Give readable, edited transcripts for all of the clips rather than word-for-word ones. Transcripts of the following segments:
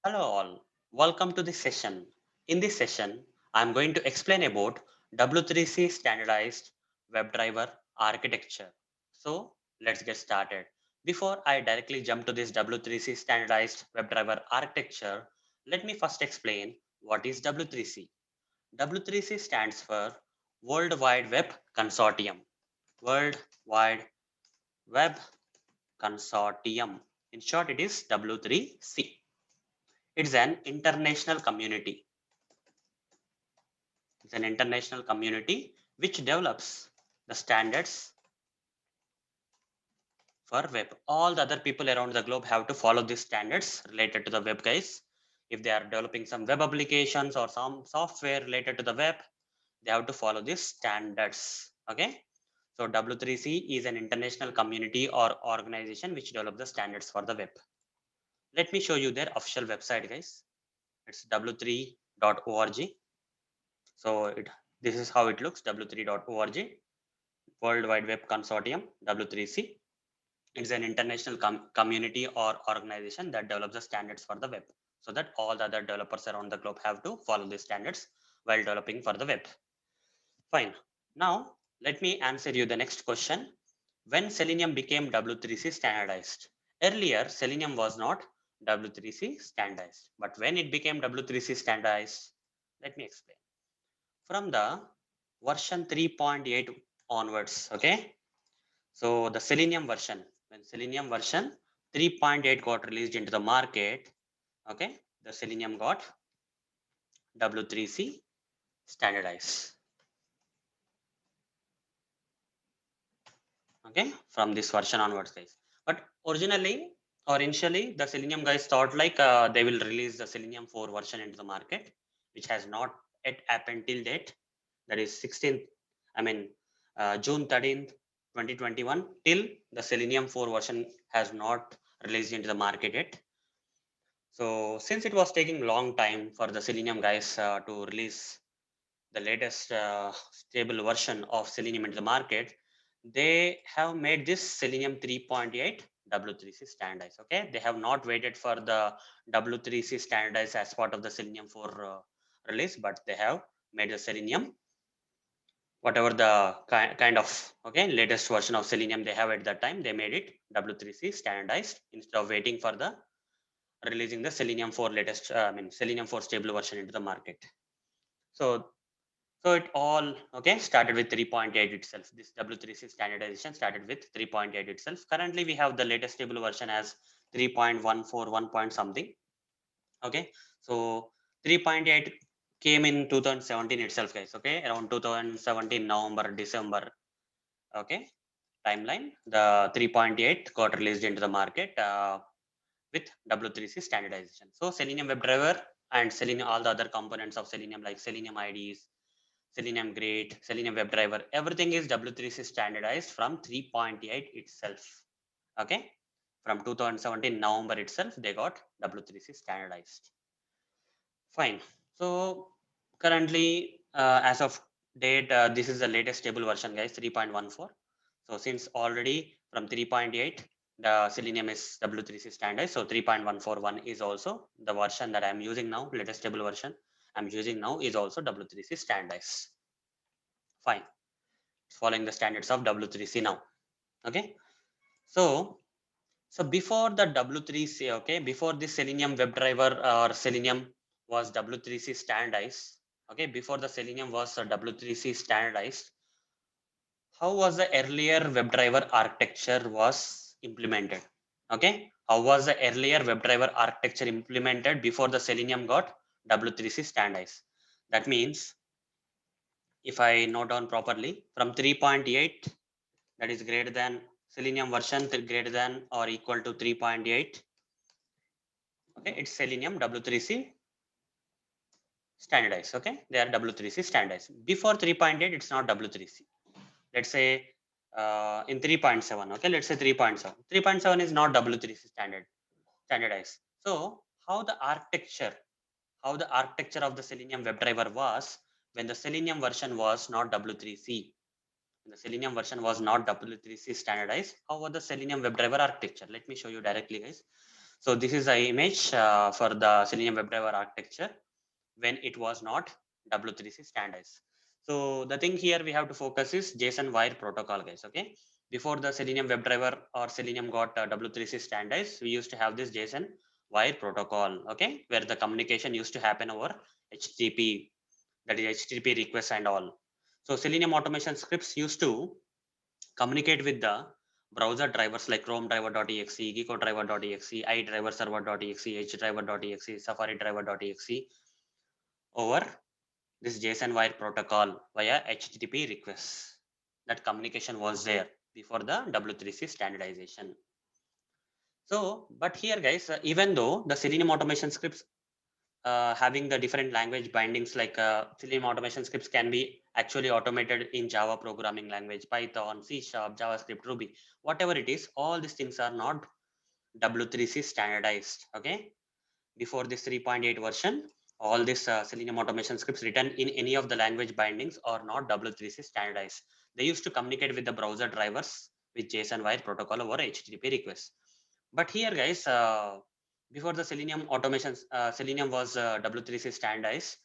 Hello all, welcome to this session. In this session, I am going to explain about W3C standardized WebDriver architecture. So let's get started. Before I directly jump to this W3C standardized WebDriver architecture, let me first explain what is W3C. W3C stands for World Wide Web Consortium. World Wide Web Consortium. In short, it is W3C. It's an international community. It's an international community which develops the standards for web. All the other people around the globe have to follow these standards related to the web, guys. If they are developing some web applications or some software related to the web, they have to follow these standards. Okay. So W3C is an international community or organization which develop the standards for the web. Let me show you their official website, guys. It's w3.org. So this is how it looks, w3.org, World Wide Web Consortium, W3C. It's an international community or organization that develops the standards for the web so that all the other developers around the globe have to follow these standards while developing for the web. Fine. Now, let me answer you the next question. When Selenium became W3C standardized? Earlier, Selenium was not W3C standardized, but when it became W3C standardized, let me explain. From the version 3.8 onwards, okay? So the Selenium version, when Selenium version 3.8 got released into the market, okay, the Selenium got W3C standardized, okay, from this version onwards, guys. But originally or initially, the Selenium guys thought like they will release the Selenium 4 version into the market, which has not yet happened till date. That is 16th, I mean, June 13th, 2021, till the Selenium 4 version has not released into the market yet. So since it was taking long time for the Selenium guys to release the latest stable version of Selenium into the market, they have made this Selenium 3.8 W3C standardized. Okay, they have not waited for the W3C standardized as part of the Selenium 4 release, but they have made the Selenium whatever the kind of okay latest version of Selenium they have at that time. They made it W3C standardized instead of waiting for the releasing the Selenium 4 latest, Selenium 4 stable version into the market. So so it all okay started with 3.8 itself. This W3C standardization started with 3.8 itself. Currently, we have the latest stable version as 3.14, 1 point something. Okay, so 3.8 came in 2017 itself, guys. Okay, around 2017 November, December. Okay, timeline. The 3.8 got released into the market with W3C standardization. So Selenium WebDriver and Selenium, all the other components of Selenium like Selenium IDs, Selenium Grid, Selenium WebDriver, everything is W3C standardized from 3.8 itself. Okay, from 2017 November itself, they got W3C standardized. Fine. So currently, as of date, this is the latest stable version, guys, 3.14. So since already from 3.8, the Selenium is W3C standard. So 3.141 is also the version that I'm using now, latest stable version I'm using now is also W3C standardized. Fine. It's following the standards of W3C now. Okay. So so before the W3C, okay, before the Selenium WebDriver or Selenium was W3C standardized, okay, before the Selenium was W3C standardized, how was the earlier WebDriver architecture was implemented? Okay, how was the earlier WebDriver architecture implemented before the Selenium got W3C standardized? That means if I note down properly, from 3.8 that is greater than Selenium version greater than or equal to 3.8. Okay, it's Selenium W3C standardized. Okay, they are W3C standardized. Before 3.8, it's not W3C. Let's say in 3.7. Okay, let's say 3.7. 3.7 is not W3C standardized. So how the architecture of the Selenium WebDriver was when the Selenium version was not W3C. The Selenium version was not W3C standardized. How was the Selenium WebDriver architecture? Let me show you directly, guys. So this is the image for the Selenium WebDriver architecture when it was not W3C standardized. So the thing here we have to focus is JSON wire protocol, guys. Okay, before the Selenium WebDriver or Selenium got W3C standardized, we used to have this JSON wire protocol. Okay, where the communication used to happen over HTTP, that is HTTP requests and all. So Selenium automation scripts used to communicate with the browser drivers like Chrome driver.exe, Gecko driver.exe, iDriver server.exe, HDriver.exe, Safari driver.exe over this JSON wire protocol via HTTP requests. That communication was there before the W3C standardization. So, but here guys, even though the Selenium automation scripts having the different language bindings like Selenium automation scripts can be actually automated in Java programming language, Python, C Sharp, JavaScript, Ruby, whatever it is, all these things are not W3C standardized. Okay, before this 3.8 version, all these Selenium automation scripts written in any of the language bindings are not W3C standardized. They used to communicate with the browser drivers with JSON wire protocol over HTTP requests. But here, guys, before the Selenium automation, Selenium was W3C standardized.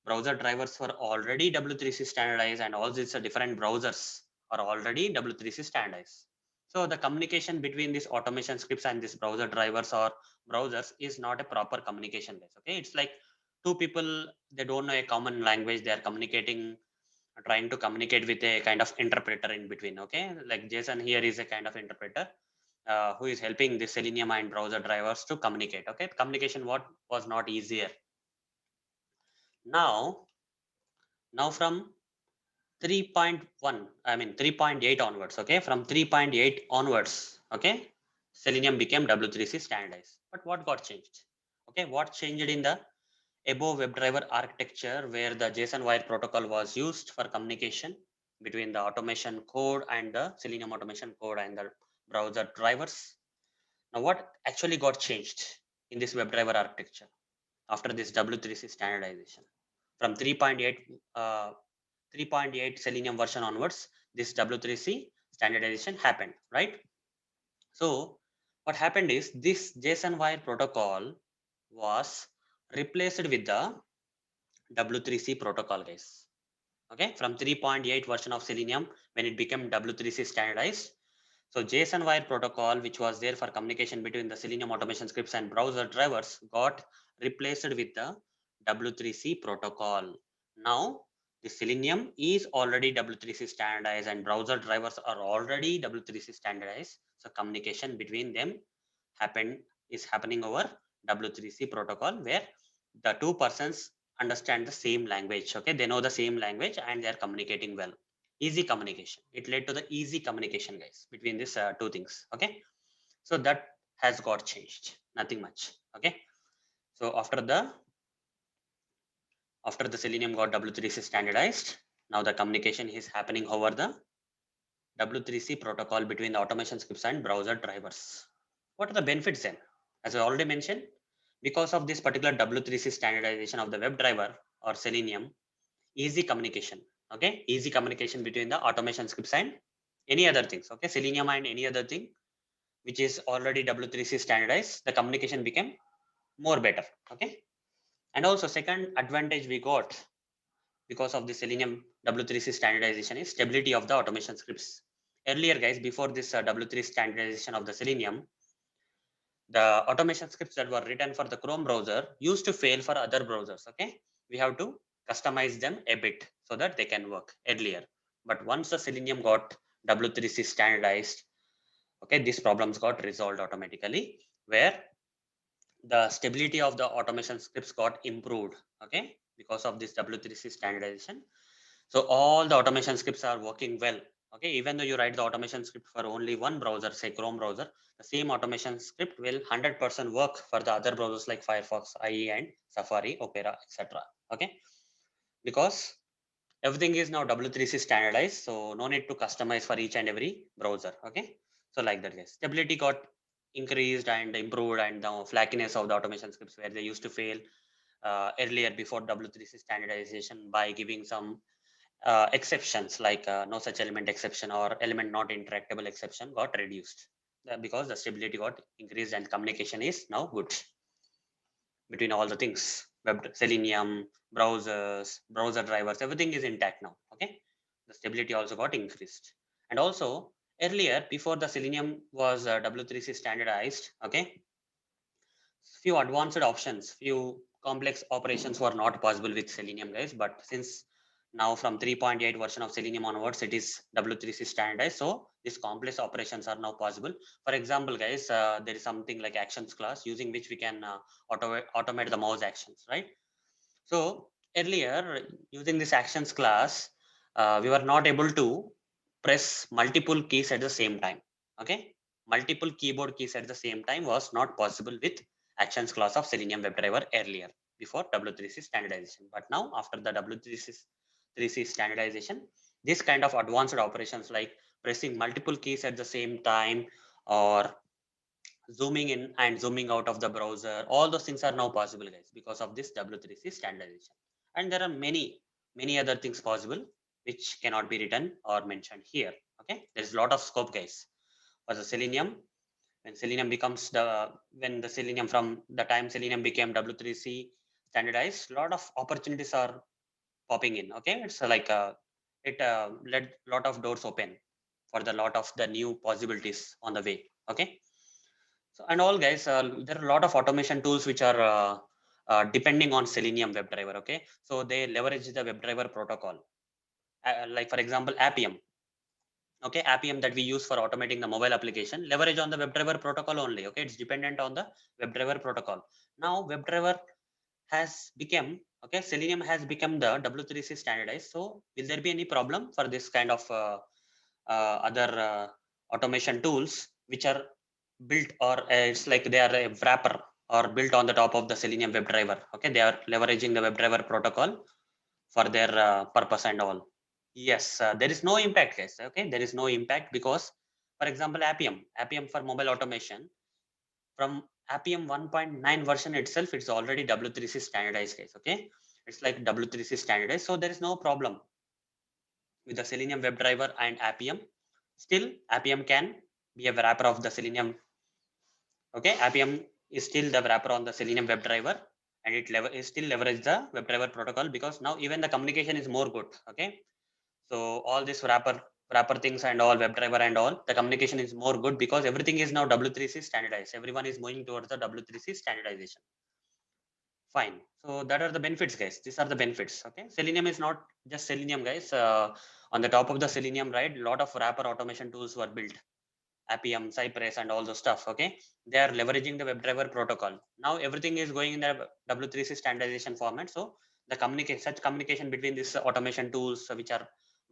Browser drivers were already W3C standardized, and all these different browsers are already W3C standardized. So the communication between these automation scripts and these browser drivers or browsers is not a proper communication, guys. Okay, it's like two people, they don't know a common language, they are communicating, trying to communicate with a kind of interpreter in between. Okay, like JSON here is a kind of interpreter who is helping the Selenium and browser drivers to communicate. Okay, communication what was not easier. Now from 3.1, I mean 3.8 onwards. Okay, from 3.8 onwards, okay, Selenium became W3C standardized. But what got changed? Okay, what changed in the above WebDriver architecture where the JSON wire protocol was used for communication between the automation code and the Selenium automation code and the browser drivers? Now, what actually got changed in this WebDriver architecture after this W3C standardization? From 3.8 Selenium version onwards, this W3C standardization happened, right? So, what happened is this JSON wire protocol was replaced with the W3C protocol, guys. Okay, from 3.8 version of Selenium, when it became W3C standardized, so JSON wire protocol, which was there for communication between the Selenium automation scripts and browser drivers, got replaced with the W3C protocol. Now, the Selenium is already W3C standardized and browser drivers are already W3C standardized. So communication between them is happening over W3C protocol where the two persons understand the same language. Okay, they know the same language and they are communicating well. Easy communication. It led to the easy communication, guys, between these two things. Okay, so that has got changed. Nothing much. Okay, so after the Selenium got W3C standardized, now the communication is happening over the W3C protocol between the automation scripts and browser drivers. What are the benefits then? As I already mentioned, because of this particular W3C standardization of the WebDriver or Selenium, easy communication. Okay, easy communication between the automation scripts and any other things. Okay, Selenium and any other thing which is already W3C standardized, the communication became more better. Okay, and also second advantage we got because of the Selenium W3C standardization is stability of the automation scripts. Earlier, guys, before this W3 standardization of the Selenium, the automation scripts that were written for the Chrome browser used to fail for other browsers. Okay, we have to customize them a bit so that they can work earlier. But once the Selenium got W3C standardized, okay, these problems got resolved automatically where the stability of the automation scripts got improved. Okay, because of this W3C standardization. So all the automation scripts are working well. Okay, even though you write the automation script for only one browser, say Chrome browser, the same automation script will 100% work for the other browsers like Firefox, IE, and Safari, Opera, etc. Okay, because everything is now W3C standardized, so no need to customize for each and every browser. Okay, so like that, guys, stability got increased and improved, and the flakiness of the automation scripts where they used to fail earlier before W3C standardization by giving some exceptions like no such element exception or element not interactable exception got reduced. because the stability got increased and communication is now good between all the things. Web, Selenium, browsers, browser drivers, everything is intact now. Okay, the stability also got increased. And also earlier, before the Selenium was W3C standardized, okay, few advanced options, few complex operations were not possible with Selenium, guys. But since now from 3.8 version of Selenium onwards, it is W3C standardized. So these complex operations are now possible. For example, guys, there is something like actions class using which we can automate the mouse actions, right? So earlier, using this actions class, we were not able to press multiple keys at the same time. Okay, multiple keyboard keys at the same time was not possible with actions class of Selenium WebDriver earlier before W3C standardization. But now after the W3C standardization, this kind of advanced operations like pressing multiple keys at the same time or zooming in and zooming out of the browser, all those things are now possible, guys, because of this W3C standardization. And there are many other things possible which cannot be written or mentioned here. Okay, there's a lot of scope, guys, for the Selenium. When the Selenium, from the time Selenium became W3C standardized, a lot of opportunities are popping in. Okay, it's like it led lot of doors open for the lot of the new possibilities on the way. Okay, so, and all, guys, there are a lot of automation tools which are depending on Selenium WebDriver. Okay, so they leverage the WebDriver protocol, like for example, Appium. Okay, Appium that we use for automating the mobile application, leverage on the WebDriver protocol only. Okay, it's dependent on the WebDriver protocol. Now, WebDriver has become, okay, Selenium has become the W3C standardized. So, will there be any problem for this kind of other automation tools which are built, or it's like they are a wrapper or built on the top of the Selenium WebDriver? Okay, they are leveraging the WebDriver protocol for their purpose and all. Yes, there is no impact, guys. Okay, there is no impact because, for example, Appium for mobile automation, from Appium 1.9 version itself, it's already W3C standardized, guys. Okay, it's like W3C standardized, so there is no problem with the Selenium WebDriver and Appium. Still, Appium can be a wrapper of the Selenium. Okay, Appium is still the wrapper on the Selenium WebDriver, and it still leverage the WebDriver protocol because now even the communication is more good. Okay, so all this wrapper things and all, WebDriver and all, the communication is more good because everything is now W3C standardized. Everyone is moving towards the W3C standardization. Fine. So that are the benefits, guys. These are the benefits. Okay. Selenium is not just Selenium, guys. On the top of the Selenium, right, a lot of wrapper automation tools were built. Appium, Cypress, and all those stuff. Okay. They are leveraging the WebDriver protocol. Now everything is going in the W3C standardization format. So the such communication between these automation tools, which are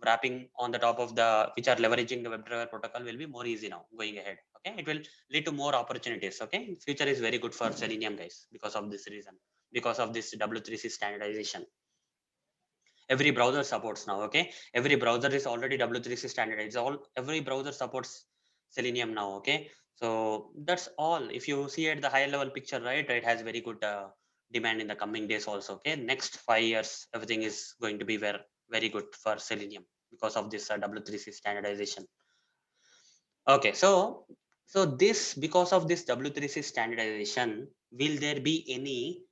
wrapping on the top of which are leveraging the WebDriver protocol, will be more easy now going ahead. Okay. It will lead to more opportunities. Okay. Future is very good for Selenium, guys, because of this reason, because of this W3C standardization. Every browser supports now. Okay, every browser is already W3C standardized. Every browser supports Selenium now. Okay, so that's all. If you see at the higher level picture, right, it has very good demand in the coming days also. Okay, next 5 years, everything is going to be very good for Selenium because of this W3C standardization. Okay, so this, because of this W3C standardization, will there be any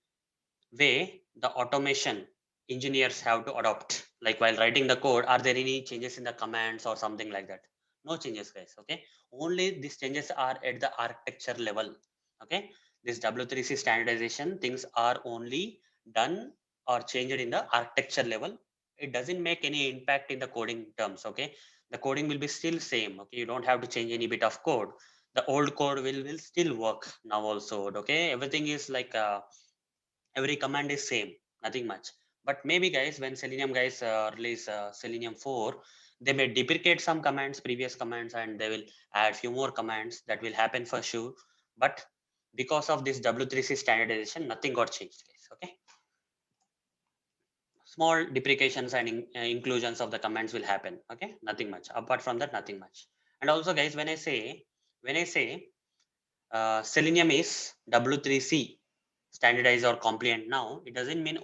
way the automation engineers have to adopt, like while writing the code, are there any changes in the commands or something like that? No changes, guys. Okay, only these changes are at the architecture level. Okay, this W3C standardization things are only done or changed in the architecture level. It doesn't make any impact in the coding terms. Okay, the coding will be still same. Okay, you don't have to change any bit of code. The old code will still work now also. Okay, everything is like every command is same, nothing much. But maybe, guys, when Selenium guys release Selenium 4, they may deprecate some commands, previous commands, and they will add few more commands. That will happen for sure. But because of this W3C standardization, nothing got changed, guys. Okay, small deprecations and inclusions of the commands will happen. Okay, nothing much. Apart from that, nothing much. And also, guys, when I say Selenium is W3C standardized or compliant now, it doesn't mean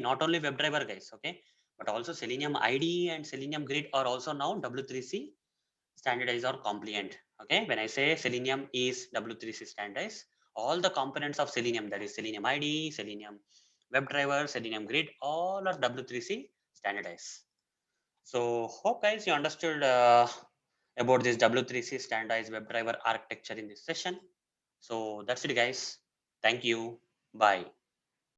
not only WebDriver, guys. Okay, but also Selenium IDE and Selenium Grid are also now W3C standardized or compliant. Okay, when I say Selenium is W3C standardized, all the components of Selenium, that is Selenium ID, Selenium WebDriver, Selenium Grid, all are W3C standardized. So hope guys you understood about this W3C standardized WebDriver architecture in this session. So that's it guys. Thank you. Bye.